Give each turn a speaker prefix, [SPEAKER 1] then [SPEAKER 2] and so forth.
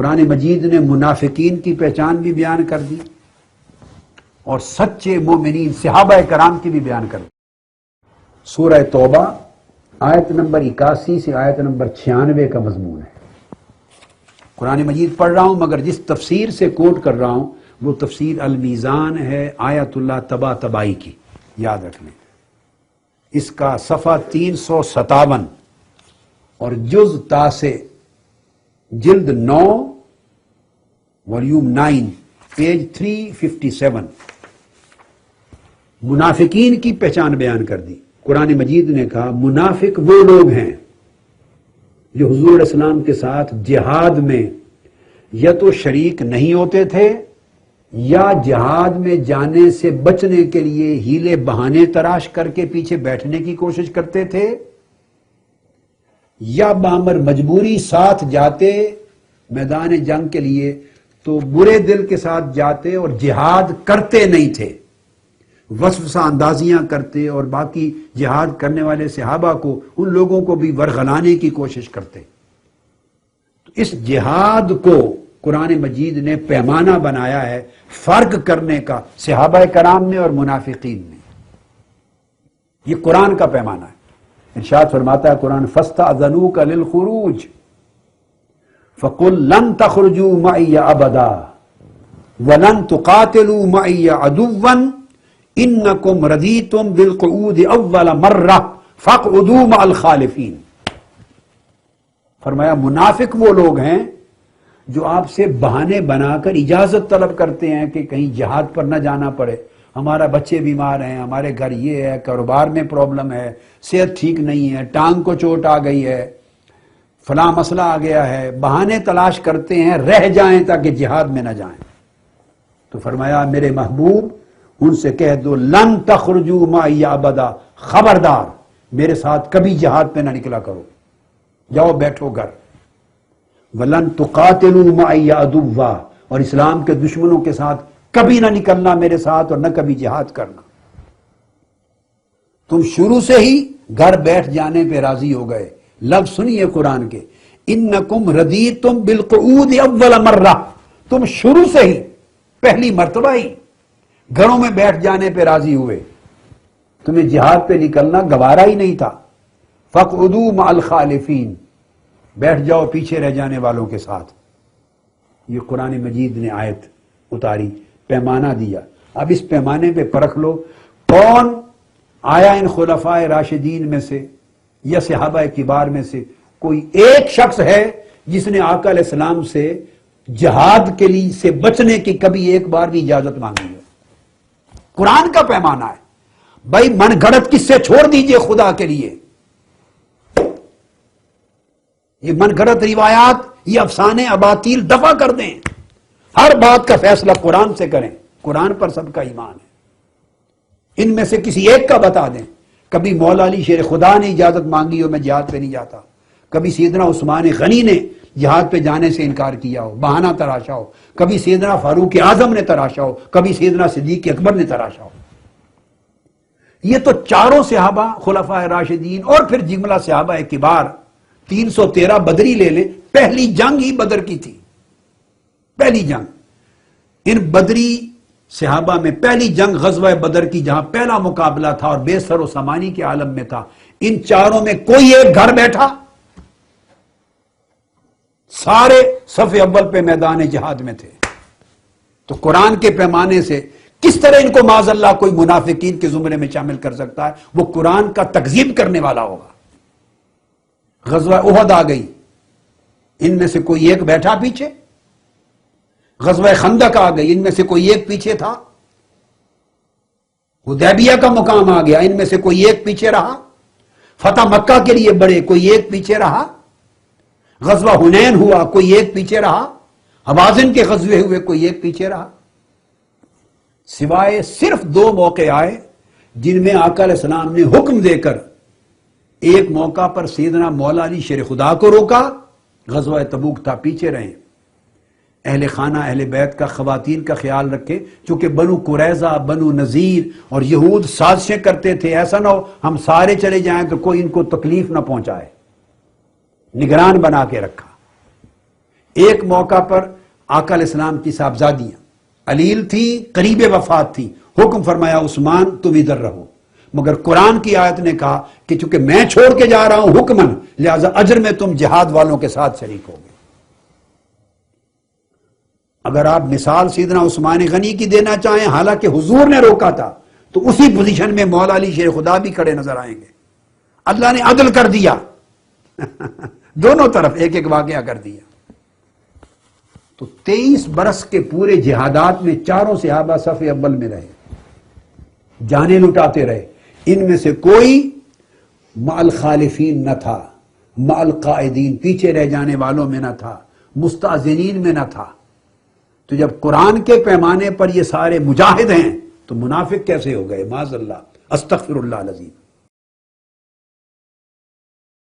[SPEAKER 1] قرآن مجید نے منافقین کی پہچان بھی بیان کر دی اور سچے مومنین صحابہ کرام کی بھی بیان کر دی۔ سورہ توبہ آیت نمبر 81 سے آیت نمبر 96 کا مضمون ہے۔ قرآن مجید پڑھ رہا ہوں مگر جس تفسیر سے کوٹ کر رہا ہوں وہ تفسیر المیزان ہے آیت اللہ طباطبائی کی، یاد رکھ لیں۔ اس کا صفحہ 357 اور جز تاسع جلد 9 والیوم 9 پیج 357 منافقین کی پہچان بیان کر دی۔ قرآن مجید نے کہا منافق وہ لوگ ہیں جو حضور علیہ السلام کے ساتھ جہاد میں یا تو شریک نہیں ہوتے تھے یا جہاد میں جانے سے بچنے کے لیے ہیلے بہانے تراش کر کے پیچھے بیٹھنے کی کوشش کرتے تھے، یا بامر مجبوری ساتھ جاتے میدان جنگ کے لیے تو برے دل کے ساتھ جاتے اور جہاد کرتے نہیں تھے، وسوسہ اندازیاں کرتے اور باقی جہاد کرنے والے صحابہ کو ان لوگوں کو بھی ورغلانے کی کوشش کرتے۔ تو اس جہاد کو قرآن مجید نے پیمانہ بنایا ہے فرق کرنے کا صحابہ کرام میں اور منافقین میں۔ یہ قرآن کا پیمانہ ہے۔ ارشاد فرماتا ہے قرآن فاستأذنوک للخروج فقل لن تخرجوا معي ابدا ولن تقاتلوا معي عدوا انکم رضیتم بالقعود اول مرہ فاقعدوا مع الخالفین۔ فرمایا منافق وہ لوگ ہیں جو آپ سے بہانے بنا کر اجازت طلب کرتے ہیں کہ کہیں جہاد پر نہ جانا پڑے، ہمارا بچے بیمار ہیں، ہمارے گھر یہ ہے، کاروبار میں پرابلم ہے، صحت ٹھیک نہیں ہے، ٹانگ کو چوٹ آ گئی ہے، فلاں مسئلہ آ گیا ہے، بہانے تلاش کرتے ہیں رہ جائیں تاکہ جہاد میں نہ جائیں۔ تو فرمایا میرے محبوب ان سے کہہ دو لن تخرجوا معی ابدا، خبردار میرے ساتھ کبھی جہاد پہ نہ نکلا کرو، جاؤ بیٹھو گھر۔ ولن تقاتلوا معی عدوا، اور اسلام کے دشمنوں کے ساتھ کبھی نہ نکلنا میرے ساتھ اور نہ کبھی جہاد کرنا۔ تم شروع سے ہی گھر بیٹھ جانے پہ راضی ہو گئے۔ لفظ سنیے قرآن کے، انکم رضیتم بالقعود اول مرہ، تم شروع سے ہی پہلی مرتبہ ہی گھروں میں بیٹھ جانے پہ راضی ہوئے، تمہیں جہاد پہ نکلنا گوارا ہی نہیں تھا۔ فاقعدوا مع الخالفین، بیٹھ جاؤ پیچھے رہ جانے والوں کے ساتھ۔ یہ قرآن مجید نے آیت اتاری، پیمانہ دیا۔ اب اس پیمانے پہ پرکھ لو کون آیا ان خلفائے راشدین میں سے یا صحابہ کبار میں سے کوئی ایک شخص ہے جس نے آقا علیہ السلام سے جہاد کے لیے سے بچنے کی کبھی ایک بار بھی اجازت مانگی ہے؟ قرآن کا پیمانہ ہے بھائی، من گھڑت کس سے چھوڑ دیجئے خدا کے لیے۔ یہ من گھڑت روایات، یہ افسانے اباطیل دفع کر دیں، ہر بات کا فیصلہ قرآن سے کریں۔ قرآن پر سب کا ایمان ہے۔ ان میں سے کسی ایک کا بتا دیں کبھی مولا علی شیر خدا نے اجازت مانگی ہو میں جہاد پہ نہیں جاتا، کبھی سیدنا عثمان غنی نے جہاد پہ جانے سے انکار کیا ہو، بہانہ تراشا ہو، کبھی سیدنا فاروق اعظم نے تراشا ہو، کبھی سیدنا صدیق اکبر نے تراشا ہو۔ یہ تو چاروں صحابہ خلفائے راشدین اور پھر جملہ صحابہ کبار 313 بدری لے لیں، پہلی جنگ ہی بدر کی تھی، پہلی جنگ۔ ان بدری صحابہ میں پہلی جنگ غزوہ بدر کی جہاں پہلا مقابلہ تھا اور بے سر و سامانی کے عالم میں تھا، ان چاروں میں کوئی ایک گھر بیٹھا؟ سارے صف اول پہ میدان جہاد میں تھے۔ تو قرآن کے پیمانے سے کس طرح ان کو معاذ اللہ کوئی منافقین کے زمرے میں شامل کر سکتا ہے؟ وہ قرآن کا تکذیب کرنے والا ہوگا۔ غزوہ احد آ گئی، ان میں سے کوئی ایک بیٹھا پیچھے؟ غزوہ خندق آ گئی، ان میں سے کوئی ایک پیچھے تھا؟ حدیبیہ کا مقام آ گیا، ان میں سے کوئی ایک پیچھے رہا؟ فتح مکہ کے لیے بڑے، کوئی ایک پیچھے رہا؟ غزوہ حنین ہوا، کوئی ایک پیچھے رہا؟ حوازن کے غزوے ہوئے، کوئی ایک پیچھے رہا؟ سوائے صرف 2 موقع آئے جن میں آقا علیہ السلام نے حکم دے کر ایک موقع پر سیدنا مولا علی شیر خدا کو روکا، غزوہ تبوک تھا، پیچھے رہیں۔ اہل خانہ اہل بیت کا، خواتین کا خیال رکھے، چونکہ بنو قریظہ، بنو نذیر اور یہود سازشیں کرتے تھے، ایسا نہ ہو ہم سارے چلے جائیں تو کوئی ان کو تکلیف نہ پہنچائے، نگران بنا کے رکھا۔ ایک موقع پر آقا علیہ السلام کی صاحبزادیاں علیل تھی، قریب وفات تھی، حکم فرمایا عثمان تم ادھر رہو، مگر قرآن کی آیت نے کہا کہ چونکہ میں چھوڑ کے جا رہا ہوں حکمن، لہذا اجر میں تم جہاد والوں کے ساتھ شریک ہوگے۔ اگر آپ مثال سیدنا عثمان غنی کی دینا چاہیں، حالانکہ حضور نے روکا تھا، تو اسی پوزیشن میں مولا علی شیر خدا بھی کھڑے نظر آئیں گے۔ اللہ نے عدل کر دیا دونوں طرف ایک ایک واقعہ کر دیا۔ تو 23 برس کے پورے جہادات میں چاروں صحابہ صف اول میں رہے، جانیں لٹاتے رہے، ان میں سے کوئی مع الخالفین نہ تھا، مع القائدین پیچھے رہ جانے والوں میں نہ تھا، مستأذنین میں نہ تھا۔ تو جب قرآن کے پیمانے پر یہ سارے مجاہد ہیں تو منافق کیسے ہو گئے؟ معاذ اللہ، استغفر اللہ العظیم۔